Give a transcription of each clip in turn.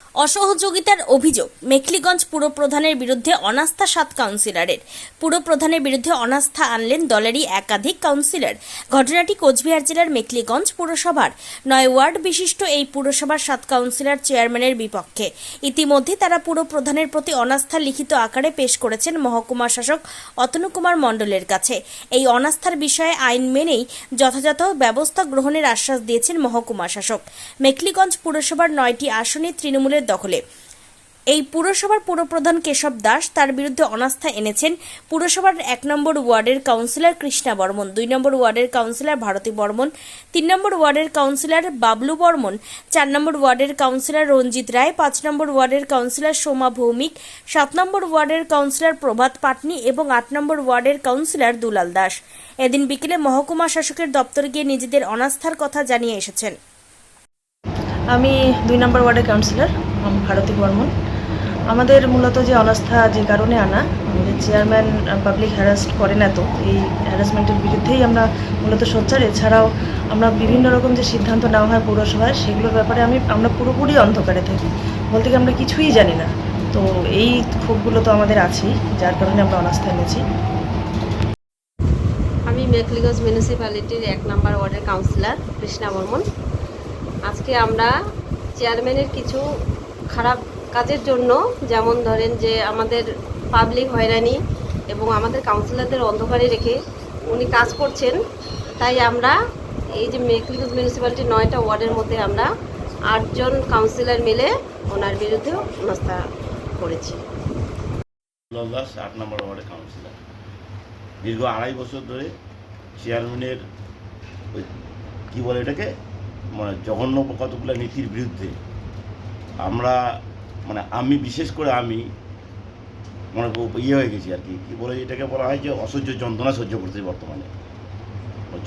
অসহযোগিতার অভিযোগ মেখলিগঞ্জ পুরপ্রধানের বিরুদ্ধে অনাস্থা 7 কাউন্সিলরের। পুরপ্রধানের বিরুদ্ধে অনাস্থা আনলেন দলেরই একাধিক কাউন্সিলর। ঘটনাটি কোচবিহার জেলার মেখলিগঞ্জ পুরসভার 9 ওয়ার্ড বিশিষ্ট এই পুরসভার 7 কাউন্সিলর চেয়ারম্যানের বিপক্ষে। ইতিমধ্যে তারা পুরপ্রধানের প্রতি অনাস্থা লিখিত আকারে পেশ করেছেন মহকুমা শাসক অতনু কুমার মণ্ডলের কাছে। এই অনাস্থার বিষয়ে আইন মেনেই যথাযথ ব্যবস্থা গ্রহণের আশ্বাস দিয়েছেন মহকুমা শাসক। মেখলিগঞ্জ পুরসভার 9টি আসনে তৃণমূলের দখলে। এই পুরসভার পুরপ্রধান কেশব দাস তার বিরুদ্ধে অনাস্থা এনেছেন পুরসভার 1 নম্বর ওয়ার্ডের কাউন্সিলর কৃষ্ণা বর্মন, 2 নম্বর ওয়ার্ডের কাউন্সিলর ভারতী বর্মন, 3 নম্বর ওয়ার্ডের কাউন্সিলর বাবলু বর্মন, 4 নম্বর ওয়ার্ডের কাউন্সিলর রঞ্জিত রায়, 5 নম্বর ওয়ার্ডের কাউন্সিলর সোমা ভৌমিক, 7 নম্বর ওয়ার্ডের কাউন্সিলর প্রভাত পাটনি এবং 8 নম্বর ওয়ার্ডের কাউন্সিলর দুলাল দাস। এদিন বিকেলে মহকুমা শাসকের দপ্তরে গিয়ে নিজেদের অনাস্থার কথা জানিয়ে এসেছেন। আমি 2 নম্বর ওয়ার্ডের কাউন্সিলর ভারতী বর্মন। আমাদের মূলত যে অনাস্থা যে কারণে আনা, আমাদের চেয়ারম্যান পাবলিক হ্যারাসড করেন, এত এই হ্যারাসমেন্টের বিরুদ্ধেই আমরা মূলত সোচ্চার। এছাড়াও আমরা বিভিন্ন রকম যে সিদ্ধান্ত নেওয়া হয় পৌরসভায়, সেগুলোর ব্যাপারে আমরা পুরোপুরি অন্ধকারে থাকি, বলতে কি আমরা কিছুই জানি না। তো এই ক্ষোভগুলো তো আমাদের আছেই, যার কারণে আমরা অনাস্থা এনেছি। আমি মেখলিগঞ্জ মিউনিসিপ্যালিটির 1 নম্বর ওয়ার্ডের কাউন্সিলর কৃষ্ণা বর্মন। আজকে আমরা চেয়ারম্যানের কিছু খারাপ কাজের জন্য, যেমন ধরেন যে আমাদের পাবলিক হয়রানি এবং আমাদের কাউন্সিলরদের অন্ধকারে রেখে উনি কাজ করছেন, তাই আমরা এই যে মেখলিগঞ্জ মিউনিসিপ্যালিটির 9টা ওয়ার্ডের মধ্যে আমরা 8 জন কাউন্সিলর মিলে ওনার বিরুদ্ধে অনাস্থা করেছি। দুলাল দাস 8 নম্বর ওয়ার্ডের কাউন্সিলর। দীর্ঘ 2.5 বছর ধরে চেয়ারম্যানের ওই কী বলে এটাকে, মানে জঘন্য কতগুলো নীতির বিরুদ্ধে আমরা, মানে আমি বিশেষ করে আমি মানে হয়ে গেছি আর কি। কী বলে এটাকে বলা হয় যে অসহ্য যন্ত্রণা সহ্য করতে বর্তমানে।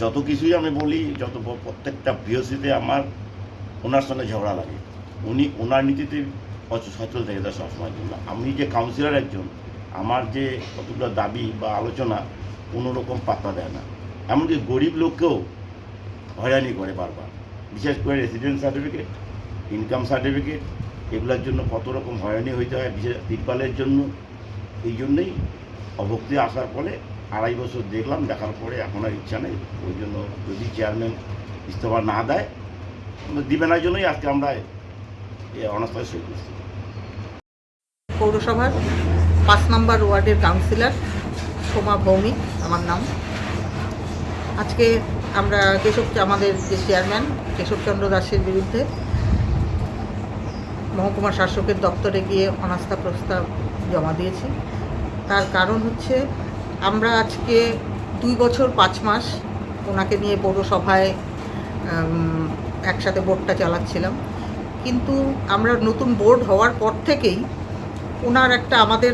যত কিছুই আমি বলি, প্রত্যেকটা বিওসিতে আমার ওনার সঙ্গে ঝগড়া লাগে। উনি ওনার নীতিতে সচল থেকে দেয় সবসময়ের জন্য। আমি যে কাউন্সিলর একজন, আমার যে কতগুলো দাবি বা আলোচনা কোনোরকম পাত্তা দেয় না। এমনকি গরিব লোককেও হয়রানি করে বারবার, বিশেষ করে রেসিডেন্স সার্টিফিকেট, ইনকাম সার্টিফিকেট, এগুলোর জন্য কত রকম হয়রানি হইতে হয়, বিশেষ তিরপালের জন্য। এই জন্যই অভক্তি আসার ফলে 2.5 বছর দেখলাম, দেখার পরে এখন আর ইচ্ছা নেই। ওই জন্য যদি চেয়ারম্যান ইস্তফা না দেয়, দিবে না, জন্যই আজকে আমরা এই অনাস্থায় সই করছি। পৌরসভার 5 নম্বর ওয়ার্ডের কাউন্সিলর সোমা ভৌমিক আমার নাম। আজকে আমরা আমাদের যে চেয়ারম্যান কেশবচন্দ্র দাসের বিরুদ্ধে মহকুমা শাসকের দপ্তরে গিয়ে অনাস্থা প্রস্তাব জমা দিয়েছি। তার কারণ হচ্ছে, আমরা আজকে 2 বছর 5 মাস ওনাকে নিয়ে পৌরসভায় একসাথে বোর্ডটা চালাচ্ছিলাম, কিন্তু আমরা নতুন বোর্ড হওয়ার পর থেকেই ওনার একটা আমাদের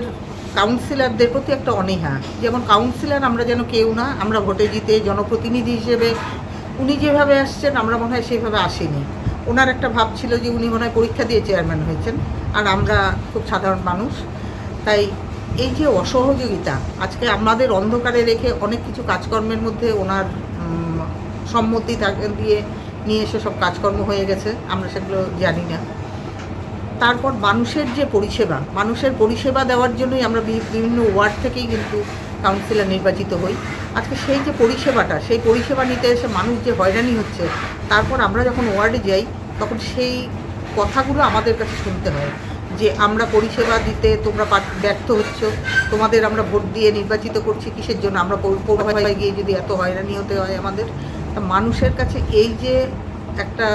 কাউন্সিলরদের প্রতি একটা অনীহা। যেমন কাউন্সিলর আমরা যেন কেউ না, আমরা ভোটে জিতে জনপ্রতিনিধি হিসেবে উনি যেভাবে আসছেন আমরা মনে হয় সেইভাবে আসেনি। ওনার একটা ভাব ছিল যে উনি মনে হয় পরীক্ষা দিয়ে চেয়ারম্যান হয়েছেন, আর আমরা খুব সাধারণ মানুষ। তাই এই যে অসহযোগিতা, আজকে আমাদের অন্ধকারে রেখে অনেক কিছু কাজকর্মের মধ্যে ওনার সম্মতি দিয়ে নিয়ে এসে সব কাজকর্ম হয়ে গেছে, আমরা সেগুলো জানি না। তারপর মানুষের পরিষেবা দেওয়ার জন্যই আমরা বিভিন্ন ওয়ার্ড থেকেই কিন্তু কাউন্সিলর নির্বাচিত হই। আজকে সেই যে সেই পরিষেবা নিতে এসে মানুষ যে হয়রানি হচ্ছে, তারপর আমরা যখন ওয়ার্ডে যাই তখন সেই কথাগুলো আমাদের কাছে শুনতে হয় যে আমরা পরিষেবা দিতে তোমরা ব্যর্থ হচ্ছ, তোমাদের আমরা ভোট দিয়ে নির্বাচিত করছি কিসের জন্য, আমরা পৌরসভায় গিয়ে যদি এত হয়রানি হতে হয় আমাদের। মানুষের কাছে এই যে একটা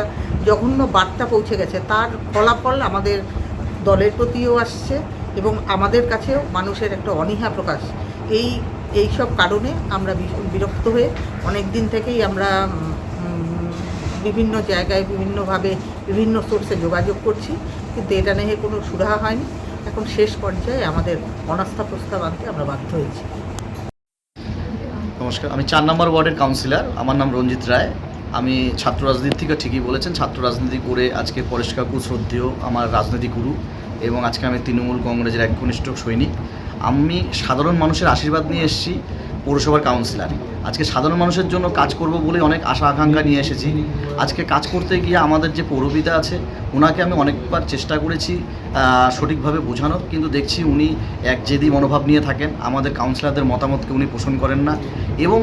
জঘন্য বার্তা পৌঁছে গেছে, তার ফলাফল আমাদের দলের প্রতিও আসছে এবং আমাদের কাছেও মানুষের একটা অনীহা প্রকাশ। এই সব কারণে আমরা বিরক্ত হয়ে অনেক দিন থেকেই আমরা বিভিন্ন জায়গায় বিভিন্নভাবে বিভিন্ন সোর্সে যোগাযোগ করছি, কিন্তু এটা নিয়ে কোনো সুরাহা হয়নি। এখন শেষ পর্যায়ে আমাদের অনাস্থা প্রস্তাব আনতে আমরা বাধ্য হয়েছি। নমস্কার, আমি 4 নম্বর ওয়ার্ডের কাউন্সিলর। আমার নাম রঞ্জিত রায়। আমি ছাত্র রাজনীতি থেকে, ঠিকই বলেছেন, ছাত্র রাজনীতি করে আজকে পরেশ কাকু শ্রদ্ধেয় আমার রাজনীতি গুরু, এবং আজকে আমি তৃণমূল কংগ্রেসের এক ঘনিষ্ঠ সৈনিক। আমি সাধারণ মানুষের আশীর্বাদ নিয়ে এসেছি পৌরসভার কাউন্সিলর। আজকে সাধারণ মানুষের জন্য কাজ করব বলে অনেক আশা আকাঙ্ক্ষা নিয়ে এসেছি। আজকে কাজ করতে গিয়ে আমাদের যে পৌরপিতা আছে ওনাকে আমি অনেকবার চেষ্টা করেছি সঠিকভাবে বোঝানোর, কিন্তু দেখছি উনি এক জেদি মনোভাব নিয়ে থাকেন, আমাদের কাউন্সিলরদের মতামতকে উনি পোষণ করেন না। এবং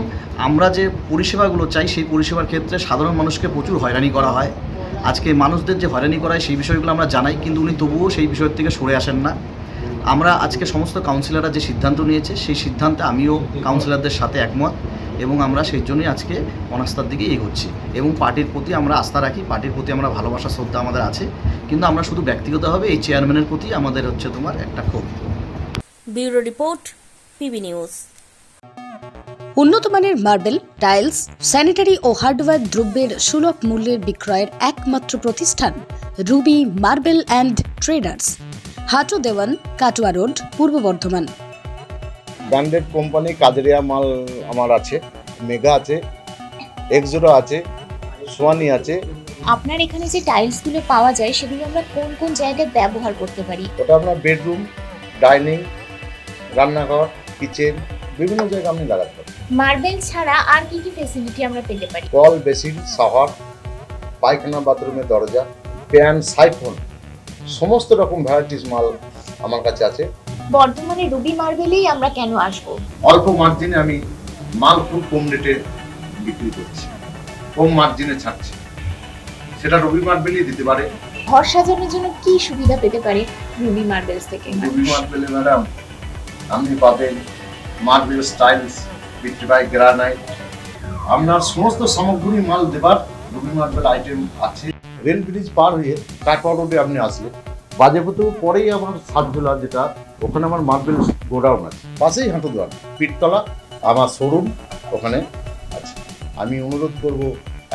আমরা যে পরিষেবাগুলো চাই সেই পরিষেবার ক্ষেত্রে সাধারণ মানুষকে প্রচুর হয়রানি করা হয়। আজকে মানুষদের যে হয়রানি করা হয় সেই বিষয়গুলো আমরা জানাই, কিন্তু উনি তবুও সেই বিষয়ের থেকে সরে আসেন না। আমরা আজকে সমস্ত কাউন্সিলররা যে সিদ্ধান্ত নিয়েছে সেই সিদ্ধান্তে আমিও কাউন্সিলরদের সাথে একমত, এবং আমরা সেই জন্যই আজকে অনাস্থার দিকে এগোচ্ছি। এবং পার্টির প্রতি আমরা আস্থা রাখি, পার্টির প্রতি আমরা ভালোবাসা শ্রদ্ধা আমাদের আছে, কিন্তু আমরা শুধু ব্যক্তিগতভাবে এই চেয়ারম্যানের প্রতি আমাদের একটা ক্ষোভ। Bureau report, PB news. উন্নত মানের মার্বেল, টাইলস, স্যানিটারি ও হার্ডওয়্যার দ্রব্যের সুলভ মূল্যের বিক্রয়ের একমাত্র প্রতিষ্ঠান Ruby marble and Traders, Hatu Dewan, Katwa road, Purba Bardhaman. Branded company Qadiriya মাল আমার আছে, মেগা আছে, এক্সোরো আছে, সোয়ানি আছে। আপনার এখানে যে টাইলসগুলো পাওয়া যায় সেগুলো আমরা কোন কোন জায়গায় ব্যবহার করতে পারি? ওটা আপনার বেডরুম, ডাইনিং, রান্নাঘর, কিচেন বিভিন্ন জায়গায় আপনি লাগাতে পারেন। মার্বেল ছাড়া আর কি কি ফ্যাসিলিটি আমরা পেতে পারি? কল, বেসিন, শাওয়ার, পায়খানা, বাথরুমের দরজা, প্যান, সাইফোন, সমস্ত রকম ভ্যারাইটিস মাল আমার কাছে আছে। বর্ধমানে রুবি মার্বেলেই আমরা কেন আসবো? অল্প মার্জিনে আমি মাল খুব কম রেটে বিক্রি করছি, কম মার্জিনে ছাড়ছি, সেটা রুবি মার্বেলই দিতে পারে। ঘর সাজানোর জন্য কি সুবিধা পেতে পারে রুবি মার্বেলস থেকে? রুবি মার্বেলে ম্যাডাম আপনি পাবেন মার্বেল স্টাইলস, ভিট্রিফাই গ্রানাইট, আপনার সমস্ত সামগ্রী মাল দেবার রুবি মার্বেল আইটেম আছে। রেল ব্রিজ পার হয়ে কাটোয়া রোডে আপনি আসলে বাজেপুর পরেই আমার সাতজোলা, যেটা ওখানে আমার মার্বেল গোডাউন আছে, পাশেই হাঁটু দোয়ান পীরতলা আমার শোরুম ওখানে আছে। আমি অনুরোধ করব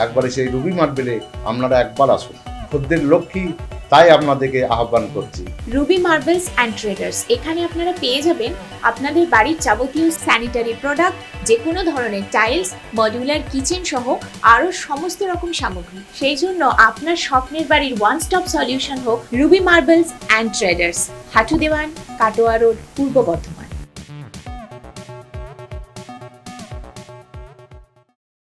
একবারে সেই রুবি মার্বেলে আপনারা একবার আসুন, খদ্দের লক্ষ্মী তাই আপনাদেরকে আহ্বান করছি। রুবি মার্বেলস অ্যান্ড ট্রেডার্স, এখানে আপনারা পেয়ে যাবেন আপনাদের বাড়ির যাবতীয় স্যানিটারি প্রোডাক্ট, যে কোনো ধরনের টাইলস, মডিউলার কিচেন সহ আরও সমস্ত রকম সামগ্রী। সেই জন্য আপনার স্বপ্নের বাড়ির ওয়ান স্টপ সলিউশন হোক Ruby Marbles and Traders, Hatu Dewan, Katwa road, Purba Bardhaman.